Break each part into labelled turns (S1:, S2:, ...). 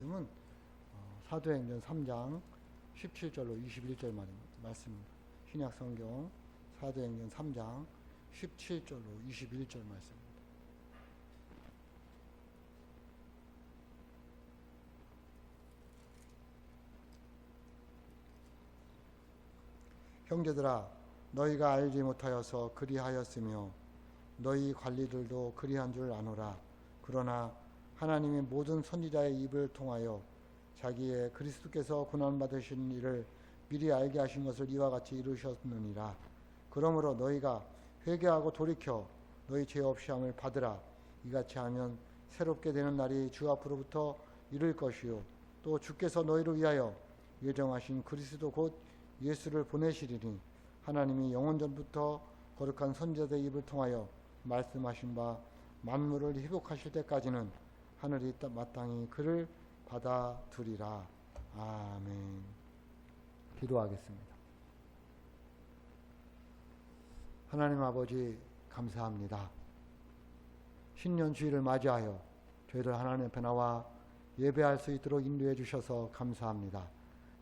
S1: 말씀은 사도행전 3장 17절로 21절 말씀입니다. 신약성경 사도행전 3장 17절로 21절 말씀입니다. 형제들아, 너희가 알지 못하여서 그리하였으며 너희 관리들도 그리한 줄 아노라. 그러나 하나님이 모든 선지자의 입을 통하여 자기의 그리스도께서 고난받으신 일을 미리 알게 하신 것을 이와 같이 이루셨느니라. 그러므로 너희가 회개하고 돌이켜 너희 죄 없이 함을 받으라. 이같이 하면 새롭게 되는 날이 주 앞으로부터 이를 것이요 또 주께서 너희를 위하여 예정하신 그리스도 곧 예수를 보내시리니 하나님이 영원 전부터 거룩한 선지자의 입을 통하여 말씀하신 바 만물을 회복하실 때까지는 하늘이 마땅히 그를 받아두리라. 아멘. 기도하겠습니다. 하나님 아버지, 감사합니다. 신년 주일을 맞이하여 저희들 하나님 앞에 나와 예배할 수 있도록 인도해 주셔서 감사합니다.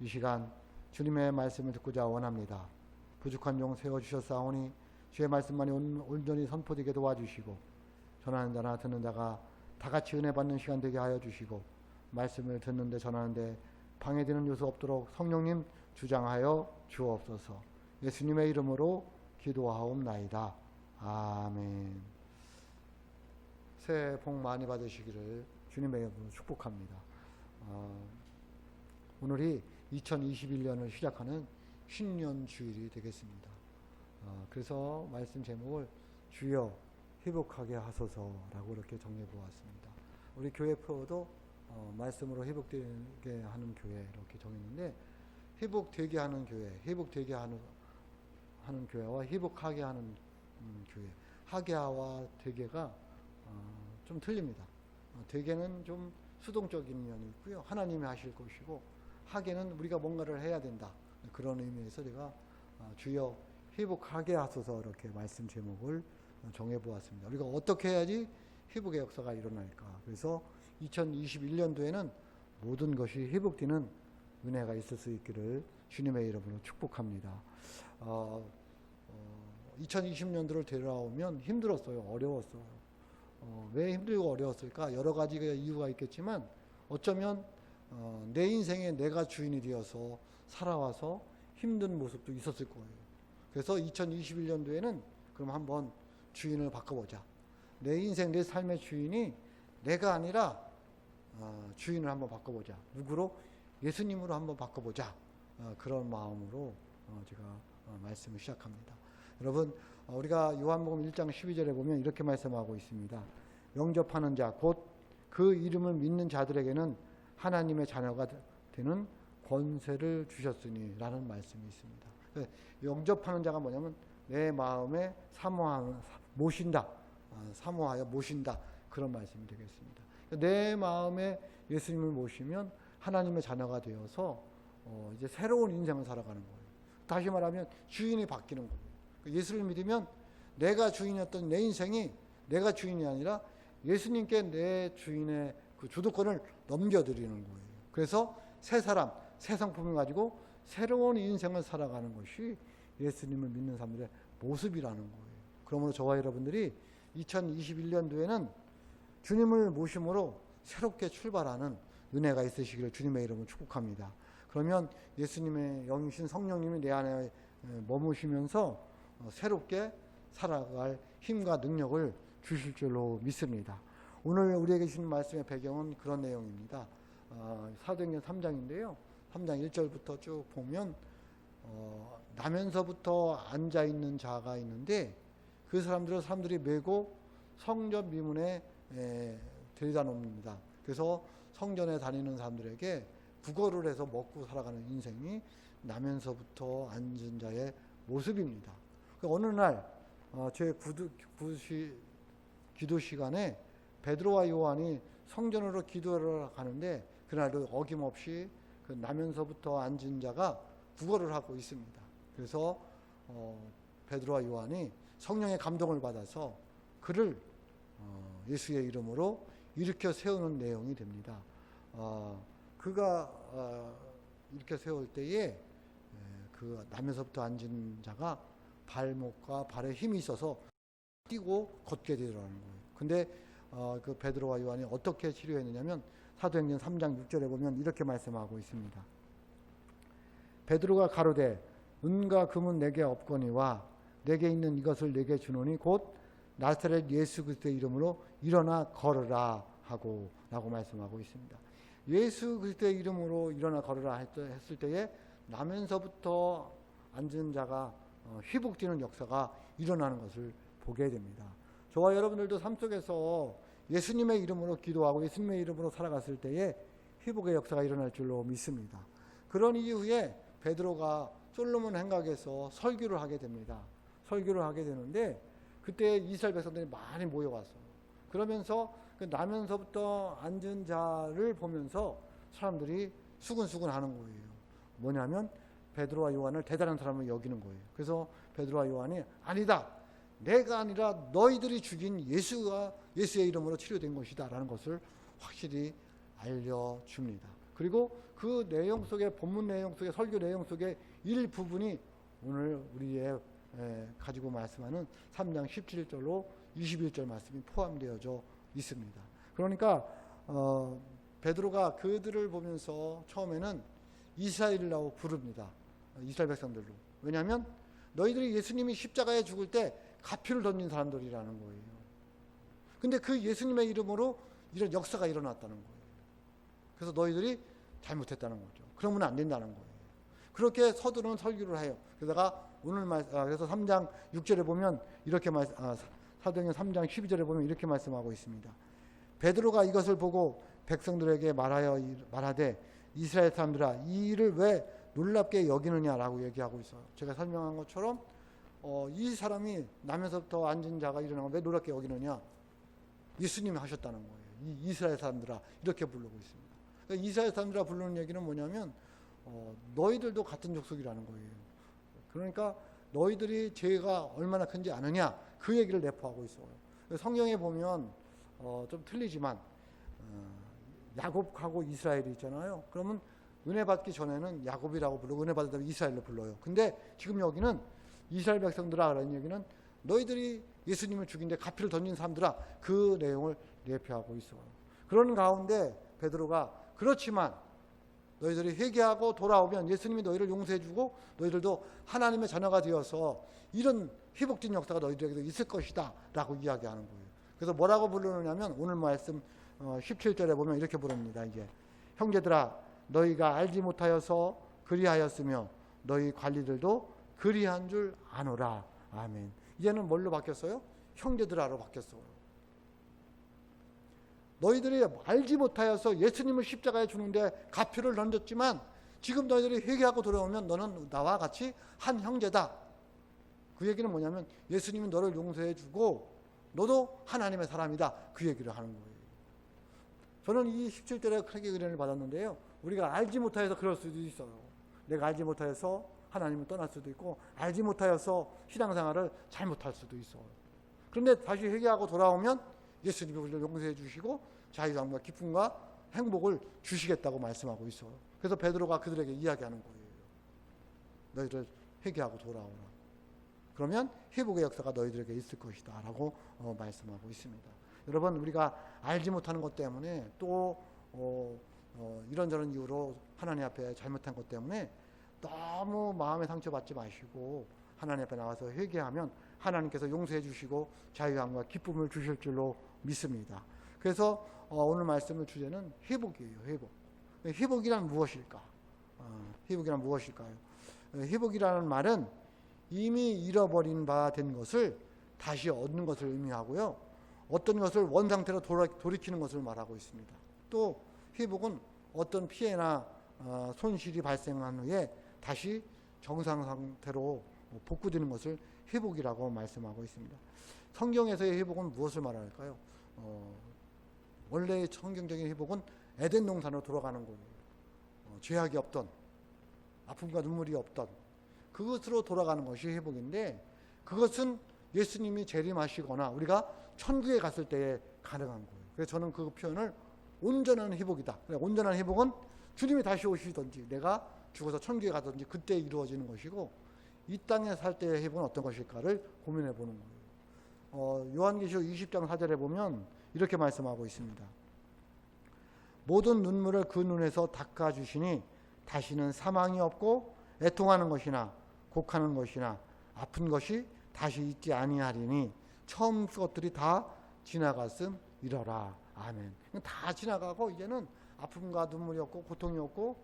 S1: 이 시간 주님의 말씀을 듣고자 원합니다. 부족한 종 세워주셨사오니 주의 말씀만이 온전히 선포되게 도와주시고 전하는 자나 듣는 자가 다 같이 은혜 받는 시간 되게 하여 주시고 말씀을 듣는데 전하는데 방해되는 요소 없도록 성령님 주장하여 주옵소서. 예수님의 이름으로 기도하옵나이다. 아멘. 새해 복 많이 받으시기를 주님의 이름으로 축복합니다. 오늘이 2021년을 시작하는 신년 주일이 되겠습니다. 그래서 말씀 제목을 주여 회복하게 하소서라고 이렇게 정리해 보았습니다. 우리 교회 표도 말씀으로 회복되게 하는 교회 이렇게 정했는데, 회복되게 하는 교회, 회복되게 하는 교회와 회복하게 하는 교회, 하게와 되게가 좀 틀립니다. 되게는 좀 수동적인 면이 있고요, 하나님이 하실 것이고, 하게는 우리가 뭔가를 해야 된다, 그런 의미에서 제가 주여 회복하게 하소서 이렇게 말씀 제목을 정해보았습니다. 우리가 어떻게 해야지 회복의 역사가 일어날까. 그래서 2021년도에는 모든 것이 회복되는 은혜가 있을 수 있기를 주님의 이름으로 축복합니다. 2020년도를 되돌아오면 힘들었어요. 어려웠어요. 왜 힘들고 어려웠을까? 여러 가지 이유가 있겠지만 어쩌면 내 인생에 내가 주인이 되어서 살아와서 힘든 모습도 있었을 거예요. 그래서 2021년도에는 그럼 한번 주인을 바꿔보자. 내 인생, 내 삶의 주인이 내가 아니라 주인을 한번 바꿔보자. 누구로? 예수님으로 한번 바꿔보자. 그런 마음으로 제가 말씀을 시작합니다. 여러분, 우리가 요한복음 1장 12절에 보면 이렇게 말씀하고 있습니다. 영접하는 자, 곧 그 이름을 믿는 자들에게는 하나님의 자녀가 되는 권세를 주셨으니 라는 말씀이 있습니다. 영접하는 자가 뭐냐면 내 마음에 모신다, 사모하여 모신다, 그런 말씀이 되겠습니다. 내 마음에 예수님을 모시면 하나님의 자녀가 되어서 이제 새로운 인생을 살아가는 거예요. 다시 말하면 주인이 바뀌는 거예요. 예수를 믿으면 내가 주인이었던 내 인생이 내가 주인이 아니라 예수님께 내 주인의 그 주도권을 넘겨드리는 거예요. 그래서 새 사람, 새 성품을 가지고 새로운 인생을 살아가는 것이 예수님을 믿는 사람들의 모습이라는 거예요. 그러므로 저와 여러분들이 2021년도에는 주님을 모심으로 새롭게 출발하는 은혜가 있으시기를 주님의 이름으로 축복합니다. 그러면 예수님의 영이신 성령님이 내 안에 머무시면서 새롭게 살아갈 힘과 능력을 주실 줄로 믿습니다. 오늘 우리에게 주신 말씀의 배경은 그런 내용입니다. 사도행전 3장인데요. 3장 1절부터 쭉 보면 나면서부터 앉아있는 자가 있는데 그 사람들이 메고 성전 미문에 데려다 놓습니다. 그래서 성전에 다니는 사람들에게 구걸을 해서 먹고 살아가는 인생이 나면서부터 앉은 자의 모습입니다. 어느 날 제 기도 시간에 베드로와 요한이 성전으로 기도를 가는데 그날도 어김없이 그 나면서부터 앉은 자가 구걸을 하고 있습니다. 그래서 베드로와 요한이 성령의 감동을 받아서 그를 예수의 이름으로 일으켜 세우는 내용이 됩니다. 그가 이렇게 세울 때에 그 나면서부터 앉은 자가 발목과 발에 힘이 있어서 뛰고 걷게 되더라는 거예요. 근데 그 베드로와 요한이 어떻게 치료했느냐면 사도행전 3장 6절에 보면 이렇게 말씀하고 있습니다. 베드로가 가로되 은과 금은 내게 없거니와 내게 있는 이것을 내게 주노니 곧 나사렛 예수 그리스도의 이름으로 일어나 걸으라 하고 라고 말씀하고 있습니다. 예수 그리스도의 이름으로 일어나 걸으라 했을 때에 나면서부터 앉은 자가 회복되는 역사가 일어나는 것을 보게 됩니다. 저와 여러분들도 삶 속에서 예수님의 이름으로 기도하고 예수님의 이름으로 살아갔을 때에 회복의 역사가 일어날 줄로 믿습니다. 그런 이후에 베드로가 솔로몬 행각에서 설교를 하게 됩니다. 설교를 하게 되는데 그때 이스라엘 백성들이 많이 모여왔어요. 그러면서 그 나면서부터 앉은 자를 보면서 사람들이 수근수근 하는 거예요. 뭐냐면 베드로와 요한을 대단한 사람으로 여기는 거예요. 그래서 베드로와 요한이 아니다. 내가 아니라 너희들이 죽인 예수의 이름으로 치료된 것이다 라는 것을 확실히 알려줍니다. 그리고 그 내용 속에 본문 내용 속에 설교 내용 속에 일부분이 오늘 우리의 가지고 말씀하는 3장 17절로 21절 말씀이 포함되어져 있습니다. 그러니까 베드로가 그들을 보면서 처음에는 이스라엘이라고 부릅니다. 이스라엘 백성들로. 왜냐하면 너희들이 예수님이 십자가에 죽을 때 가피를 던진 사람들이라는 거예요. 근데 그 예수님의 이름으로 이런 역사가 일어났다는 거예요. 그래서 너희들이 잘못했다는 거죠. 그러면 안 된다는 거예요. 그렇게 서두르는 설교를 해요. 그러다가 오늘 그래서 3장 6절에 보면 이렇게 사도행전 3장 12절에 보면 이렇게 말씀하고 있습니다. 베드로가 이것을 보고 백성들에게 말하되 이스라엘 사람들아 이 일을 왜 놀랍게 여기느냐라고 얘기하고 있어요. 제가 설명한 것처럼 이 사람이 나면서부터 앉은 자가 일어나고 왜 놀랍게 여기느냐? 예수님이 하셨다는 거예요. 이 이스라엘 사람들아 이렇게 부르고 있습니다. 그러니까 이스라엘 사람들아 부르는 얘기는 뭐냐면 너희들도 같은 족속이라는 거예요. 그러니까 너희들이 죄가 얼마나 큰지 아느냐 그 얘기를 내포하고 있어요. 성경에 보면 좀 틀리지만 야곱하고 이스라엘이 있잖아요. 그러면 은혜 받기 전에는 야곱이라고 부르고 은혜 받을 때 이스라엘로 불러요. 근데 지금 여기는 이스라엘 백성들아 라는 얘기는 너희들이 예수님을 죽인 데 가피를 던진 사람들아 그 내용을 내포하고 있어요. 그런 가운데 베드로가 그렇지만 너희들이 회개하고 돌아오면 예수님이 너희를 용서해주고 너희들도 하나님의 자녀가 되어서 이런 회복된 역사가 너희들에게도 있을 것이다 라고 이야기하는 거예요. 그래서 뭐라고 부르느냐면 오늘 말씀 17절에 보면 이렇게 부릅니다. 이제 형제들아 너희가 알지 못하여서 그리하였으며 너희 관리들도 그리한 줄 아노라. 아멘. 이제는 뭘로 바뀌었어요? 형제들아로 바뀌었어요. 너희들이 알지 못하여서 예수님을 십자가에 주는데 가피를 던졌지만 지금 너희들이 회개하고 돌아오면 너는 나와 같이 한 형제다. 그 얘기는 뭐냐면 예수님이 너를 용서해 주고 너도 하나님의 사람이다. 그 얘기를 하는 거예요. 저는 이 17절에 크게 은혜를 받았는데요. 우리가 알지 못하여서 그럴 수도 있어요. 내가 알지 못하여서 하나님을 떠날 수도 있고 알지 못하여서 신앙생활을 잘못할 수도 있어요. 그런데 다시 회개하고 돌아오면 예수님이 우리를 용서해 주시고 자유함과 기쁨과 행복을 주시겠다고 말씀하고 있어요. 그래서 베드로가 그들에게 이야기하는 거예요. 너희들 회개하고 돌아오라. 그러면 회복의 역사가 너희들에게 있을 것이다 라고 말씀하고 있습니다. 여러분 우리가 알지 못하는 것 때문에 또 이런저런 이유로 하나님 앞에 잘못한 것 때문에 너무 마음에 상처받지 마시고 하나님 앞에 나와서 회개하면 하나님께서 용서해 주시고 자유함과 기쁨을 주실 줄로 믿습니다. 그래서 오늘 말씀의 주제는 회복이에요. 회복. 회복이란 무엇일까? 회복이란 무엇일까요? 회복이라는 말은 이미 잃어버린 바 된 것을 다시 얻는 것을 의미하고요. 어떤 것을 원상태로 돌이키는 것을 말하고 있습니다. 또 회복은 어떤 피해나 손실이 발생한 후에 다시 정상 상태로 복구되는 것을 회복이라고 말씀하고 있습니다. 성경에서의 회복은 무엇을 말할까요? 원래의 성경적인 회복은 에덴 동산으로 돌아가는 거예요. 죄악이 없던, 아픔과 눈물이 없던 그것으로 돌아가는 것이 회복인데 그것은 예수님이 재림하시거나 우리가 천국에 갔을 때에 가능한 거예요. 그래서 저는 그 표현을 온전한 회복이다. 온전한 회복은 주님이 다시 오시든지 내가 죽어서 천국에 가든지 그때 이루어지는 것이고, 이 땅에 살 때의 회복은 어떤 것일까를 고민해 보는 거예요. 요한계시록 20장 4절에 보면 이렇게 말씀하고 있습니다. 모든 눈물을 그 눈에서 닦아주시니 다시는 사망이 없고 애통하는 것이나 곡하는 것이나 아픈 것이 다시 있지 아니하리니 처음 것들이 다 지나갔음이러라. 아멘. 다 지나가고 이제는 아픔과 눈물이 없고 고통이 없고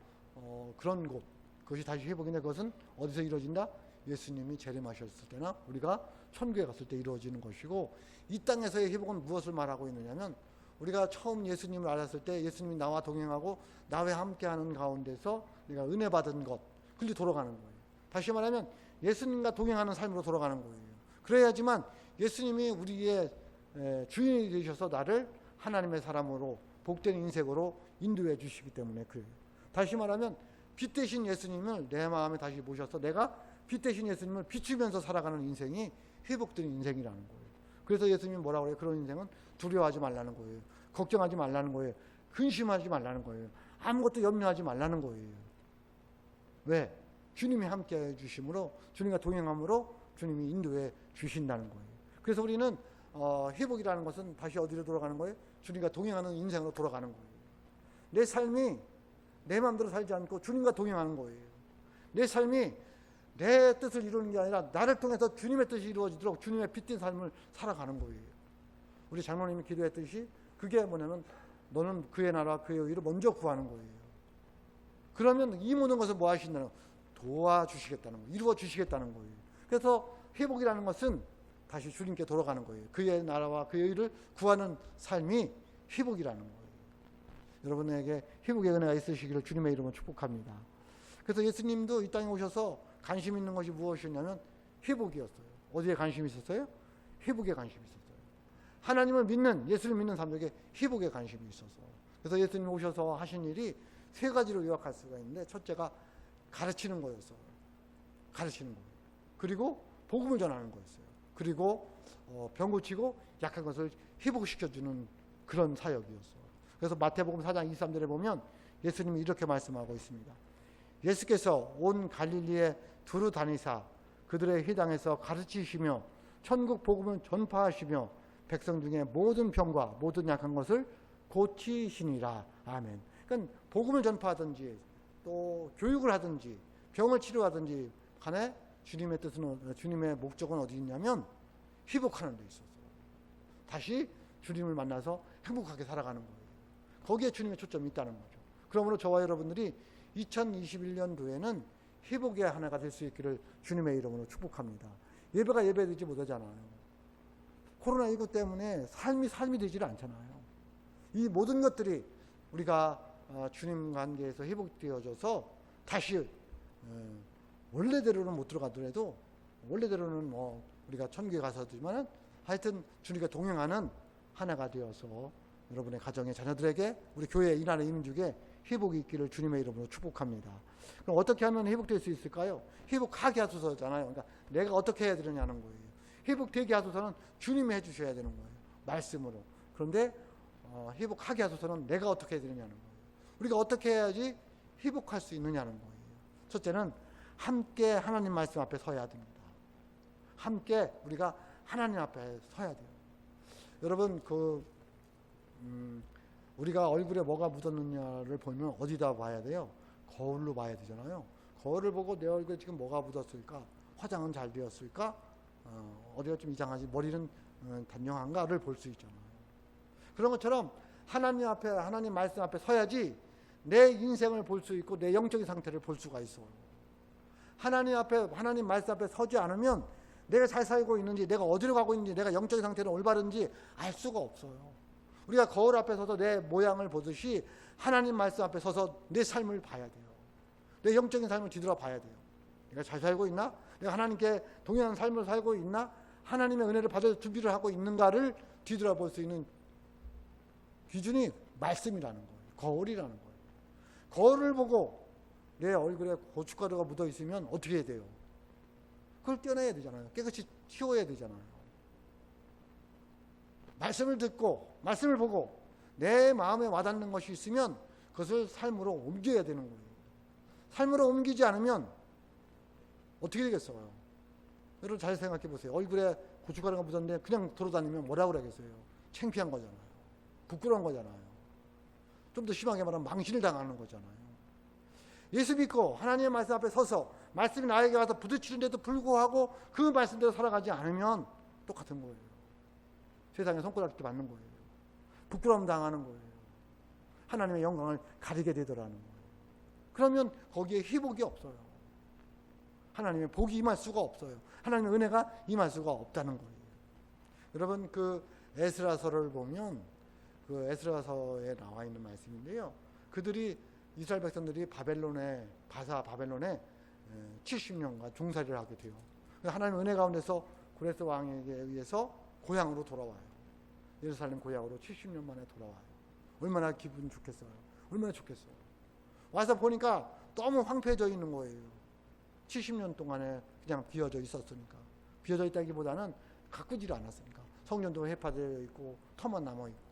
S1: 그런 곳, 그것이 다시 회복인데, 그것은 어디서 이루어진다? 예수님이 재림하셨을 때나 우리가 천국에 갔을 때 이루어지는 것이고, 이 땅에서의 회복은 무엇을 말하고 있느냐면, 우리가 처음 예수님을 알았을 때 예수님이 나와 동행하고 나와 함께하는 가운데서 내가 은혜 받은 것, 그리 돌아가는 거예요. 다시 말하면 예수님과 동행하는 삶으로 돌아가는 거예요. 그래야지만 예수님이 우리의 주인이 되셔서 나를 하나님의 사람으로 복된 인생으로 인도해 주시기 때문에 그래요. 다시 말하면 빛 대신 예수님을 내 마음에 다시 모셔서 내가 빛 대신 예수님을 비추면서 살아가는 인생이 회복된 인생이라는 거예요. 그래서 예수님이 뭐라고 그래요? 그런 인생은 두려워하지 말라는 거예요. 걱정하지 말라는 거예요. 근심하지 말라는 거예요. 아무것도 염려하지 말라는 거예요. 왜? 주님이 함께 해주심으로, 주님과 동행함으로 주님이 인도해 주신다는 거예요. 그래서 우리는 회복이라는 것은 다시 어디로 돌아가는 거예요? 주님과 동행하는 인생으로 돌아가는 거예요. 내 삶이 내 마음대로 살지 않고 주님과 동행하는 거예요. 내 삶이 내 뜻을 이루는 게 아니라 나를 통해서 주님의 뜻이 이루어지도록 주님의 빛된 삶을 살아가는 거예요. 우리 장로님이 기도했듯이 그게 뭐냐면, 너는 그의 나라와 그의 의를 먼저 구하는 거예요. 그러면 이 모든 것을 뭐 하신다는 거예요? 도와주시겠다는 거예요. 이루어 주시겠다는 거예요. 그래서 회복이라는 것은 다시 주님께 돌아가는 거예요. 그의 나라와 그의 의를 구하는 삶이 회복이라는 거예요. 여러분에게 회복의 은혜가 있으시기를 주님의 이름으로 축복합니다. 그래서 예수님도 이 땅에 오셔서 관심 있는 것이 무엇이었냐면 회복이었어요. 어디에 관심이 있었어요? 회복에 관심이 있었어요. 하나님을 믿는, 예수를 믿는 사람들에게 회복에 관심이 있어서, 그래서 예수님이 오셔서 하신 일이 세 가지로 요약할 수가 있는데, 첫째가 가르치는 거였어요. 가르치는 거예요. 그리고 복음을 전하는 거였어요. 그리고 병 고치고 약한 것을 회복시켜주는 그런 사역이었어요. 그래서 마태복음 4장 23절에 보면 예수님이 이렇게 말씀하고 있습니다. 예수께서 온 갈릴리에 두루 다니사 그들의 회당에서 가르치시며 천국 복음을 전파하시며 백성 중에 모든 병과 모든 약한 것을 고치시니라. 아멘. 그러니까 복음을 전파하든지 또 교육을 하든지 병을 치료하든지 간에 주님의 뜻은, 주님의 목적은 어디 있냐면 회복하는 데 있었어요. 다시 주님을 만나서 행복하게 살아가는 거예요. 거기에 주님의 초점이 있다는 거죠. 그러므로 저와 여러분들이 2021년도에는 회복의 하나가 될 수 있기를 주님의 이름으로 축복합니다. 예배가 예배되지 못하잖아요. 코로나19 때문에 삶이 되질 않잖아요. 이 모든 것들이 우리가 주님 관계에서 회복되어져서 다시 원래대로는 못 들어가더라도, 원래대로는 우리가 천국에 가서지만 하여튼 주님과 동행하는 하나가 되어서 여러분의 가정의 자녀들에게, 우리 교회 일하는 임민족에 회복이 있기를 주님의 이름으로 축복합니다. 그럼 어떻게 하면 회복될 수 있을까요? 회복하게 하소서잖아요. 그러니까 내가 어떻게 해야 되느냐는 거예요. 회복되게 하소서는 주님이 해주셔야 되는 거예요. 말씀으로. 그런데 회복하게 하소서는 내가 어떻게 해야 되느냐는 거예요. 우리가 어떻게 해야지 회복할 수 있느냐는 거예요. 첫째는 함께 하나님 말씀 앞에 서야 됩니다. 함께 우리가 하나님 앞에 서야 돼요. 여러분, 우리가 얼굴에 뭐가 묻었느냐를 보면 어디다 봐야 돼요? 거울로 봐야 되잖아요. 거울을 보고 내 얼굴에 지금 뭐가 묻었을까? 화장은 잘 되었을까? 어디가 좀 이상하지? 머리는 단정한가를 볼 수 있잖아요. 그런 것처럼 하나님 앞에, 하나님 말씀 앞에 서야지 내 인생을 볼 수 있고 내 영적인 상태를 볼 수가 있어요. 하나님 앞에, 하나님 말씀 앞에 서지 않으면 내가 잘 살고 있는지, 내가 어디로 가고 있는지, 내가 영적인 상태는 올바른지 알 수가 없어요. 우리가 거울 앞에 서서 내 모양을 보듯이 하나님 말씀 앞에 서서 내 삶을 봐야 돼요. 내 영적인 삶을 뒤돌아 봐야 돼요. 내가 잘 살고 있나? 내가 하나님께 동행하는 삶을 살고 있나? 하나님의 은혜를 받을 준비를 하고 있는가를 뒤돌아볼 수 있는 기준이 말씀이라는 거예요. 거울이라는 거예요. 거울을 보고 내 얼굴에 고춧가루가 묻어 있으면 어떻게 해야 돼요? 그걸 떼어내야 되잖아요. 깨끗이 치워야 되잖아요. 말씀을 듣고 말씀을 보고 내 마음에 와닿는 것이 있으면 그것을 삶으로 옮겨야 되는 거예요. 삶으로 옮기지 않으면 어떻게 되겠어요? 여러분 잘 생각해 보세요. 얼굴에 고춧가루가 묻었는데 그냥 돌아다니면 뭐라고 그러겠어요? 창피한 거잖아요. 부끄러운 거잖아요. 좀 더 심하게 말하면 망신을 당하는 거잖아요. 예수 믿고 하나님의 말씀 앞에 서서 말씀이 나에게 와서 부딪히는데도 불구하고 그 말씀대로 살아가지 않으면 똑같은 거예요. 세상에 손가락질 맞는 거예요. 부끄러움 당하는 거예요. 하나님의 영광을 가리게 되더라는 거예요. 그러면 거기에 회복이 없어요. 하나님의 복이 임할 수가 없어요. 하나님의 은혜가 임할 수가 없다는 거예요. 여러분 그 에스라서를 보면 그 에스라서에 나와 있는 말씀인데요. 그들이 이스라엘 백성들이 바벨론에 70년간 종살이를 하게 돼요. 하나님의 은혜 가운데서 고레스 왕에게 의해서 고향으로 돌아와요. 예루살렘 고향으로 70년 만에 돌아와요. 얼마나 기분 좋겠어요. 얼마나 좋겠어요. 와서 보니까 너무 황폐해져 있는 거예요. 70년 동안에 그냥 비어져 있었으니까. 비어져 있다기보다는 가꾸지를 않았으니까. 성전도 해파되어 있고 터만 남아있고.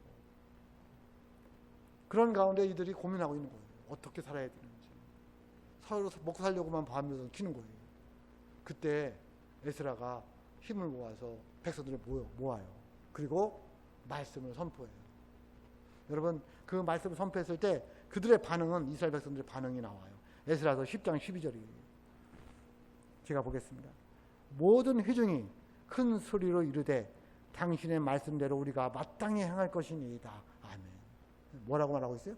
S1: 그런 가운데 이들이 고민하고 있는 거예요. 어떻게 살아야 되는지. 서로 먹고 살려고만 밤낮을 키는 거예요. 그때 에스라가 힘을 모아서 백성들을 모아요. 그리고 말씀을 선포해요. 여러분 그 말씀을 선포했을 때 그들의 반응은 이스라엘 백성들의 반응이 나와요. 에스라서 10장 12절이에요. 제가 보겠습니다. 모든 회중이 큰 소리로 이르되 당신의 말씀대로 우리가 마땅히 행할 것이니이다. 아멘. 뭐라고 말하고 있어요?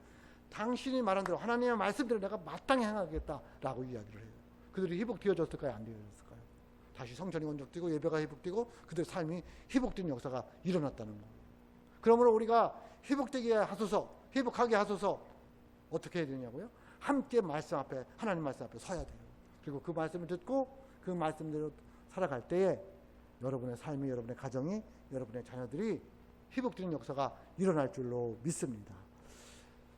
S1: 당신이 말한 대로 하나님의 말씀대로 내가 마땅히 행하겠다라고 이야기를 해요. 그들이 회복되어졌을까요? 안 되어졌을까요? 다시 성전이 건축되고 예배가 회복되고 그들의 삶이 회복된 역사가 일어났다는 거예요. 그러므로 우리가 회복되게 하소서, 회복하게 하소서 어떻게 해야 되냐고요? 함께 말씀 앞에, 하나님 말씀 앞에 서야 돼요. 그리고 그 말씀을 듣고 그 말씀대로 살아갈 때에 여러분의 삶이, 여러분의 가정이, 여러분의 자녀들이 회복되는 역사가 일어날 줄로 믿습니다.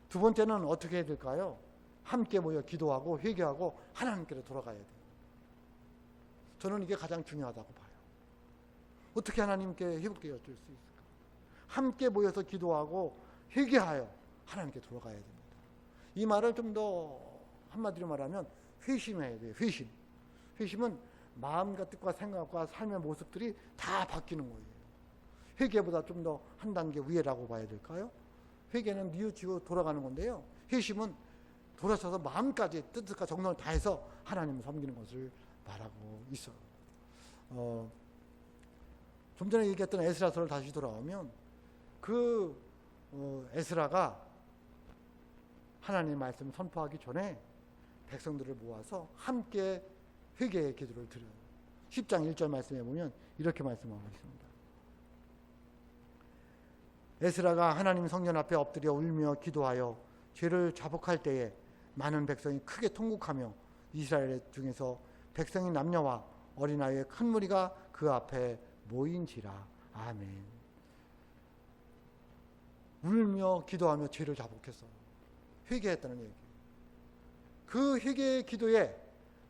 S1: 두 번째는 어떻게 해야 될까요? 함께 모여 기도하고 회개하고 하나님께로 돌아가야 돼요. 저는 이게 가장 중요하다고 봐요. 어떻게 하나님께 회복되어 줄 수 있을까? 함께 모여서 기도하고 회개하여 하나님께 돌아가야 됩니다. 이 말을 좀 더 한마디로 말하면 회심해야 돼요. 회심. 회심은 마음과 뜻과 생각과 삶의 모습들이 다 바뀌는 거예요. 회개보다 좀 더 한 단계 위에라고 봐야 될까요? 회개는 뉘우치고 돌아가는 건데요. 회심은 돌아서서 마음까지 뜻과 정성을 다해서 하나님을 섬기는 것을 말하고 있어요. 좀 전에 얘기했던 에스라서를 다시 돌아오면 그 에스라가 하나님의 말씀을 선포하기 전에 백성들을 모아서 함께 회개의 기도를 드려요. 10장 1절 말씀에 보면 이렇게 말씀하고 있습니다. 에스라가 하나님 성전 앞에 엎드려 울며 기도하여 죄를 자복할 때에 많은 백성이 크게 통곡하며 이스라엘 중에서 백성이 남녀와 어린아이의 큰 무리가 그 앞에 모인지라. 아멘. 울며 기도하며 죄를 자복했어요. 회개했다는 얘기예요. 그 회개의 기도에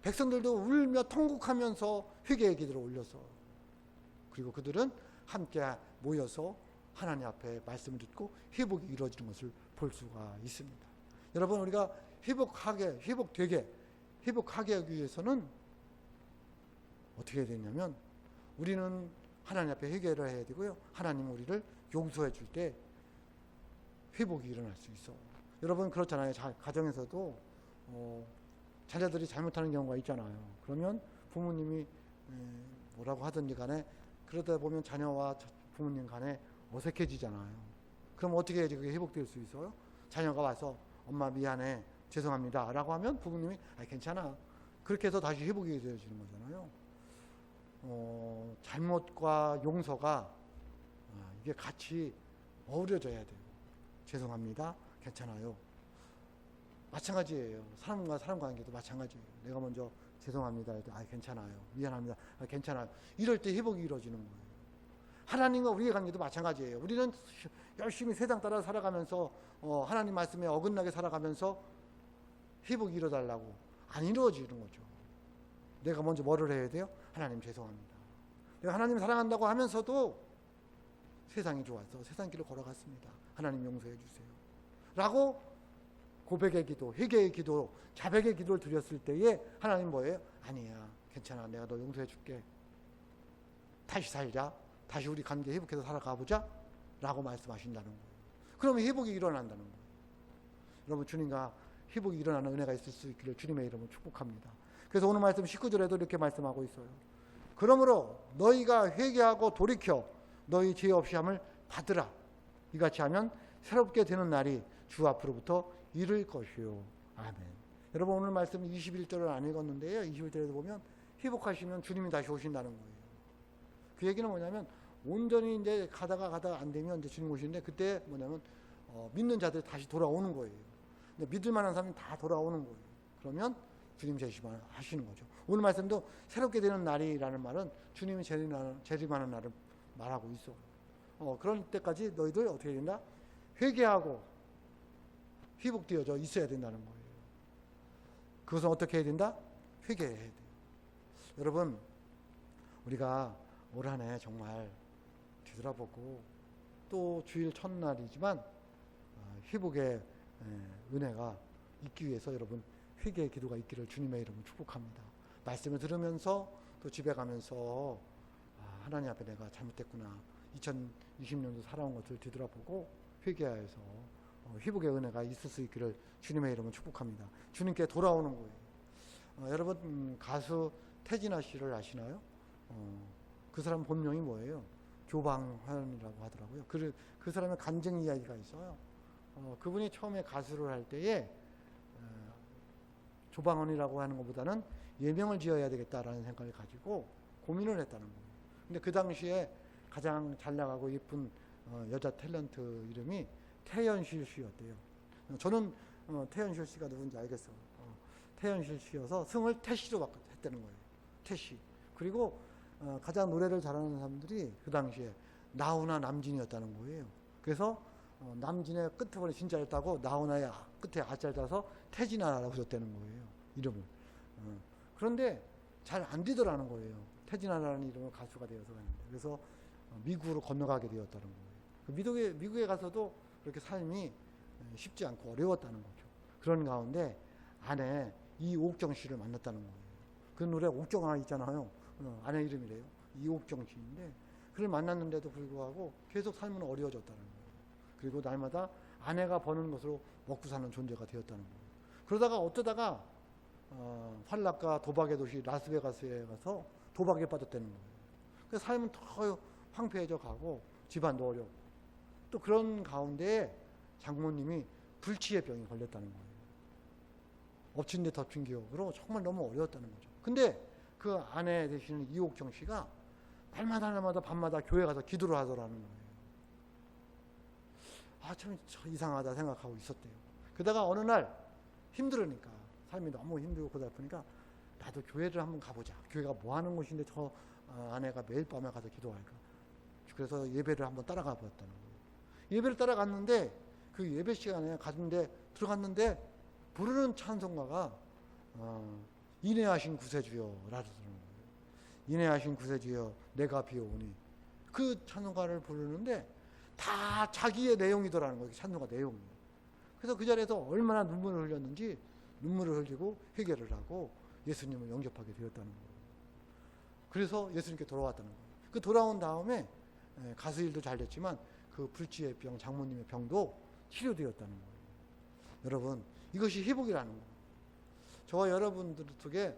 S1: 백성들도 울며 통곡하면서 회개의 기도를 올려서, 그리고 그들은 함께 모여서 하나님 앞에 말씀을 듣고 회복이 이루어지는 것을 볼 수가 있습니다. 여러분, 우리가 회복하게 하기 위해서는 어떻게 해야 되냐면, 우리는 하나님 앞에 회개를 해야 되고요. 하나님은 우리를 용서해 줄 때 회복이 일어날 수 있어. 여러분 그렇잖아요. 가정에서도 자녀들이 잘못하는 경우가 있잖아요. 그러면 부모님이 뭐라고 하든지 간에 그러다 보면 자녀와 부모님 간에 어색해지잖아요. 그럼 어떻게 해야지 그게 회복될 수 있어요? 자녀가 와서 엄마 미안해, 죄송합니다 라고 하면 부모님이 괜찮아. 그렇게 해서 다시 회복이 되어지는 거잖아요. 잘못과 용서가 이게 같이 어우러져야 돼요. 죄송합니다, 괜찮아요. 마찬가지예요. 사람과 사람 관계도 마찬가지예요. 내가 먼저 죄송합니다 해도 괜찮아요, 미안합니다, 괜찮아요. 이럴 때 회복이 이루어지는 거예요. 하나님과 우리의 관계도 마찬가지예요. 우리는 열심히 세상 따라 살아가면서 하나님 말씀에 어긋나게 살아가면서 회복이 이루어달라고 안 이루어지는 거죠. 내가 먼저 뭐를 해야 돼요? 하나님 죄송합니다. 내가 하나님 사랑한다고 하면서도 세상이 좋아서 세상 길을 걸어갔습니다. 하나님 용서해 주세요 라고 고백의 기도, 회개의 기도, 자백의 기도를 드렸을 때에 하나님 뭐예요? 아니야, 괜찮아, 내가 너 용서해 줄게. 다시 살자. 다시 우리 관계 회복해서 살아가보자 라고 말씀하신다는 거예요. 그러면 회복이 일어난다는 거예요. 여러분, 주님과 회복이 일어나는 은혜가 있을 수 있기를 주님의 이름으로 축복합니다. 그래서 오늘 말씀 19절에도 이렇게 말씀하고 있어요. 그러므로 너희가 회개하고 돌이켜 너희 죄 없이 함을 받으라. 이같이 하면 새롭게 되는 날이 주 앞으로부터 이를 것이요. 아멘. 여러분, 오늘 말씀 21절을 안 읽었는데요. 21절에도 보면 회복하시면 주님이 다시 오신다는 거예요. 그 얘기는 뭐냐면 온전히 이제 가다가 안 되면 이제 주님 오시는데, 그때 뭐냐면 믿는 자들이 다시 돌아오는 거예요. 근데 믿을 만한 사람이 다 돌아오는 거예요. 그러면 주님 재림하시는 거죠. 오늘 말씀도 새롭게 되는 날이라는 말은 주님이 재림하는 날을 말하고 있어. 그럴 때까지 너희들 어떻게 해야 된다? 회개하고 회복되어져 있어야 된다는 거예요. 그것은 어떻게 해야 된다? 회개해야 돼요. 여러분, 우리가 올 한 해 정말 뒤돌아보고 또 주일 첫날이지만 회복의 은혜가 있기 위해서 여러분 회개의 기도가 있기를 주님의 이름으로 축복합니다. 말씀을 들으면서 또 집에 가면서 하나님 앞에 내가 잘못됐구나, 2020년도 살아온 것을 뒤돌아보고 회개하여서 회복의 은혜가 있을 수 있기를 주님의 이름으로 축복합니다. 주님께 돌아오는 거예요. 여러분, 가수 태진아 씨를 아시나요? 그 사람 본명이 뭐예요? 조방환이라고 하더라고요. 그 사람의 간증 이야기가 있어요. 그분이 처음에 가수를 할 때에 조방헌이라고 하는 것보다는 예명을 지어야 되겠다라는 생각을 가지고 고민을 했다는 거예요. 근데 그 당시에 가장 잘 나가고 예쁜 여자 탤런트 이름이 태연실 씨였대요. 저는 태연실 씨가 누군지 알겠어요. 태연실 씨여서 승을 태씨로 했다는 거예요. 태씨. 그리고 가장 노래를 잘하는 사람들이 그 당시에 나훈아, 남진이었다는 거예요. 그래서 남진의 끝에 진짜였다고 나훈아의 끝에 아자를 따서 태진아라고 붙였다는 거예요. 이름을. 그런데 잘 안 되더라는 거예요. 태진아라는 이름으로 가수가 되어서 갔는데. 그래서 미국으로 건너가게 되었다는 거예요. 미국에 가서도 그렇게 삶이 쉽지 않고 어려웠다는 거죠. 그런 가운데 아내 이옥정 씨를 만났다는 거예요. 그 노래 옥정아 있잖아요. 아내 이름이래요. 이옥정 씨인데 그를 만났는데도 불구하고 계속 삶은 어려워졌다는 거예요. 그리고 날마다 아내가 버는 것으로 먹고 사는 존재가 되었다는 거예요. 그러다가 어쩌다가 환락과 도박의 도시 라스베가스에 가서 도박에 빠졌다는 거예요. 그래서 삶은 더 황폐해져 가고 집안도 어렵고 또 그런 가운데 장모님이 불치의 병이 걸렸다는 거예요. 엎친 데 덮친 기억으로 정말 너무 어려웠다는 거죠. 근데 그 아내 되시는 이옥정 씨가 날마다 밤마다 교회 가서 기도를 하더라는 거예요. 참 이상하다 생각하고 있었대요. 그러다가 어느 날 힘들으니까 삶이 너무 힘들고 고달프니까 나도 교회를 한번 가보자. 교회가 뭐 하는 곳인데 저 아내가 매일 밤에 가서 기도할까. 그래서 예배를 한번 따라가 보았다는 거예요. 예배를 따라갔는데 그 예배 시간에 들어갔는데 부르는 찬송가가 인애하신 구세주여 라는 거예요. 인애하신 구세주여 내가 비오오니, 그 찬송가를 부르는데 다 자기의 내용이더라는 거예요. 찬송가 내용이. 그래서 그 자리에서 얼마나 눈물을 흘렸는지 눈물을 흘리고 회개를 하고 예수님을 영접하게 되었다는 거예요. 그래서 예수님께 돌아왔다는 거예요. 그 돌아온 다음에 가수 일도 잘 됐지만 그 불치의 병, 장모님의 병도 치료되었다는 거예요. 여러분, 이것이 회복이라는 거예요. 저와 여러분들 속에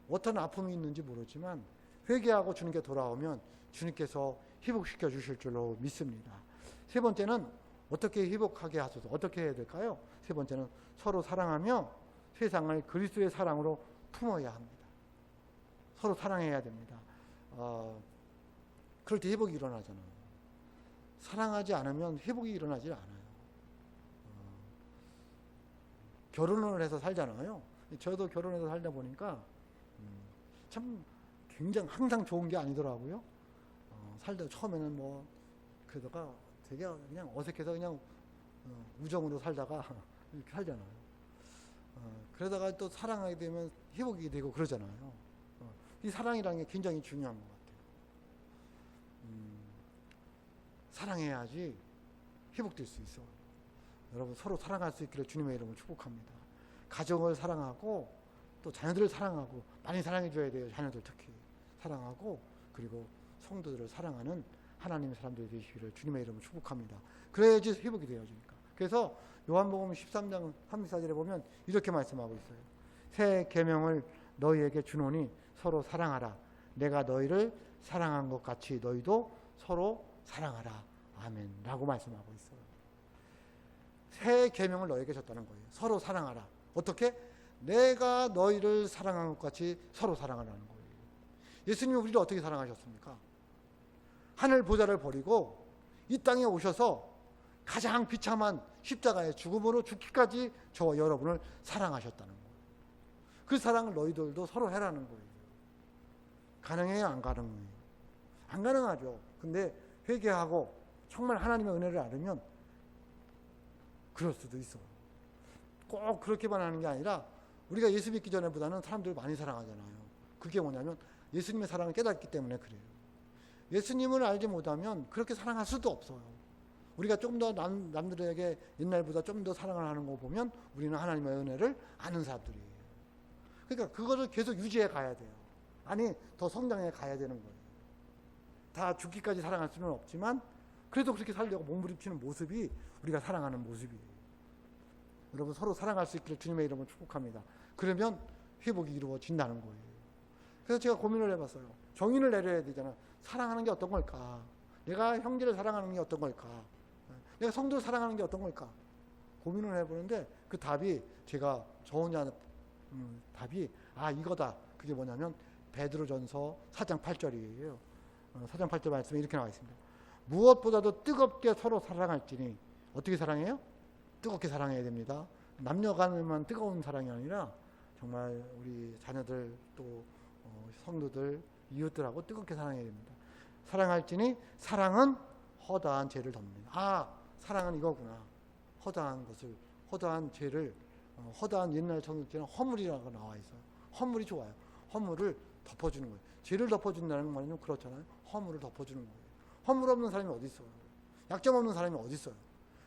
S1: 어떤 아픔이 있는지 모르지만 회개하고 주님께 돌아오면 주님께서 회복시켜 주실 줄로 믿습니다. 세 번째는 어떻게 회복하게 하소서. 어떻게 해야 될까요? 세 번째는 서로 사랑하며 세상을 그리스도의 사랑으로 품어야 합니다. 서로 사랑해야 됩니다. 그럴 때 회복이 일어나잖아요. 사랑하지 않으면 회복이 일어나지 않아요. 결혼을 해서 살잖아요. 저도 결혼해서 살다 보니까 참 굉장히 항상 좋은 게 아니더라고요. 살다 처음에는 뭐 그러다가 되게 그냥 어색해서 그냥 우정으로 살다가 이렇게 살잖아요. 그러다가 또 사랑하게 되면 회복이 되고 그러잖아요. 이 사랑이라는 게 굉장히 중요한 것 같아요. 사랑해야지 회복될 수 있어. 여러분 서로 사랑할 수 있기를 주님의 이름으로 축복합니다. 가정을 사랑하고 또 자녀들을 사랑하고 많이 사랑해 줘야 돼요. 자녀들 특히 사랑하고 그리고 성도들을 사랑하는 하나님의 사람들이 되시기를 주님의 이름으로 축복합니다. 그래야지 회복이 되어지니까. 그래서 요한복음 13장 34절에 보면 이렇게 말씀하고 있어요. 새 계명을 너희에게 주노니 서로 사랑하라. 내가 너희를 사랑한 것 같이 너희도 서로 사랑하라. 아멘. 라고 말씀하고 있어요. 새 계명을 너희에게 줬다는 거예요. 서로 사랑하라. 어떻게? 내가 너희를 사랑한 것 같이 서로 사랑하라는 거예요. 예수님이 우리를 어떻게 사랑하셨습니까? 하늘 보좌를 버리고 이 땅에 오셔서 가장 비참한 십자가의 죽음으로 죽기까지 저와 여러분을 사랑하셨다는 거예요. 그 사랑을 너희들도 서로 해라는 거예요. 가능해요? 안 가능해요? 안 가능하죠. 근데 회개하고 정말 하나님의 은혜를 알으면 그럴 수도 있어요. 꼭 그렇게만 하는 게 아니라 우리가 예수 믿기 전에보다는 사람들을 많이 사랑하잖아요. 그게 뭐냐면 예수님의 사랑을 깨닫기 때문에 그래요. 예수님을 알지 못하면 그렇게 사랑할 수도 없어요. 우리가 좀 더 남들에게 옛날보다 좀 더 사랑을 하는 거 보면 우리는 하나님의 은혜를 아는 사람들이에요. 그러니까 그거를 계속 유지해 가야 돼요. 아니 더 성장해 가야 되는 거예요. 다 죽기까지 사랑할 수는 없지만 그래도 그렇게 살려고 몸부림치는 모습이 우리가 사랑하는 모습이에요. 여러분 서로 사랑할 수 있기를 주님의 이름으로 축복합니다. 그러면 회복이 이루어진다는 거예요. 그래서 제가 고민을 해봤어요. 정의를 내려야 되잖아. 사랑하는 게 어떤 걸까? 내가 형제를 사랑하는 게 어떤 걸까? 내가 성도를 사랑하는 게 어떤 걸까? 고민을 해보는데 그 답이 제가 저 혼자 답이 이거다. 그게 뭐냐면 베드로전서 4장 8절이에요. 4장 8절 말씀에 이렇게 나와 있습니다. 무엇보다도 뜨겁게 서로 사랑할지니 어떻게 사랑해요? 뜨겁게 사랑해야 됩니다. 남녀 간에만 뜨거운 사랑이 아니라 정말 우리 자녀들 또 성도들 이웃들하고 뜨겁게 사랑해야 됩니다. 사랑할지니 사랑은 허다한 죄를 덮는다. 사랑은 이거구나. 허다한 죄를 허다한 옛날 성경에는 허물이라고 나와 있어요. 허물이 좋아요. 허물을 덮어주는 거예요. 죄를 덮어준다는 말은 그렇잖아요. 허물을 덮어주는 거예요. 허물 없는 사람이 어디 있어요? 약점 없는 사람이 어디 있어요?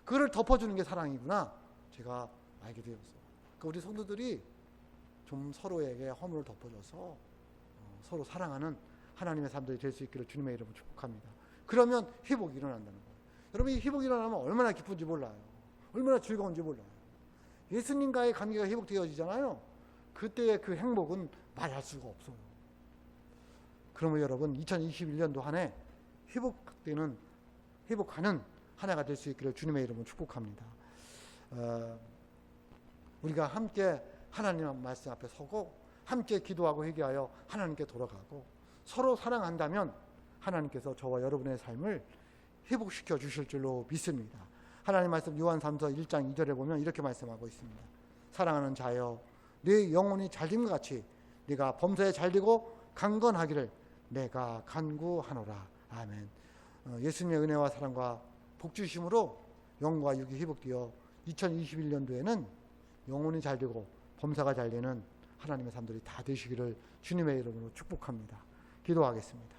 S1: 그거를 덮어주는 게 사랑이구나. 제가 알게 되었어요. 그러니까 우리 성도들이 좀 서로에게 허물을 덮어줘서 서로 사랑하는 하나님의 사람들이 될 수 있기를 주님의 이름으로 축복합니다. 그러면 회복이 일어난다는 거예요. 여러분 이 회복이 일어나면 얼마나 기쁜지 몰라요. 얼마나 즐거운지 몰라요. 예수님과의 관계가 회복되어지잖아요. 그때의 그 행복은 말할 수가 없어요. 그러면 여러분 2021년도 한 해 회복하는 한 해가 될 수 있기를 주님의 이름으로 축복합니다. 우리가 함께 하나님의 말씀 앞에 서고 함께 기도하고 회개하여 하나님께 돌아가고 서로 사랑한다면 하나님께서 저와 여러분의 삶을 회복시켜 주실 줄로 믿습니다. 하나님 말씀 요한 3서 1장 2절에 보면 이렇게 말씀하고 있습니다. 사랑하는 자여 네 영혼이 잘됨과 같이 네가 범사에 잘되고 강건하기를 내가 간구하노라. 아멘. 예수님의 은혜와 사랑과 복주심으로 영과 육이 회복되어 2021년도에는 영혼이 잘되고 범사가 잘되는 하나님의 사람들이 다 되시기를 주님의 이름으로 축복합니다. 기도하겠습니다.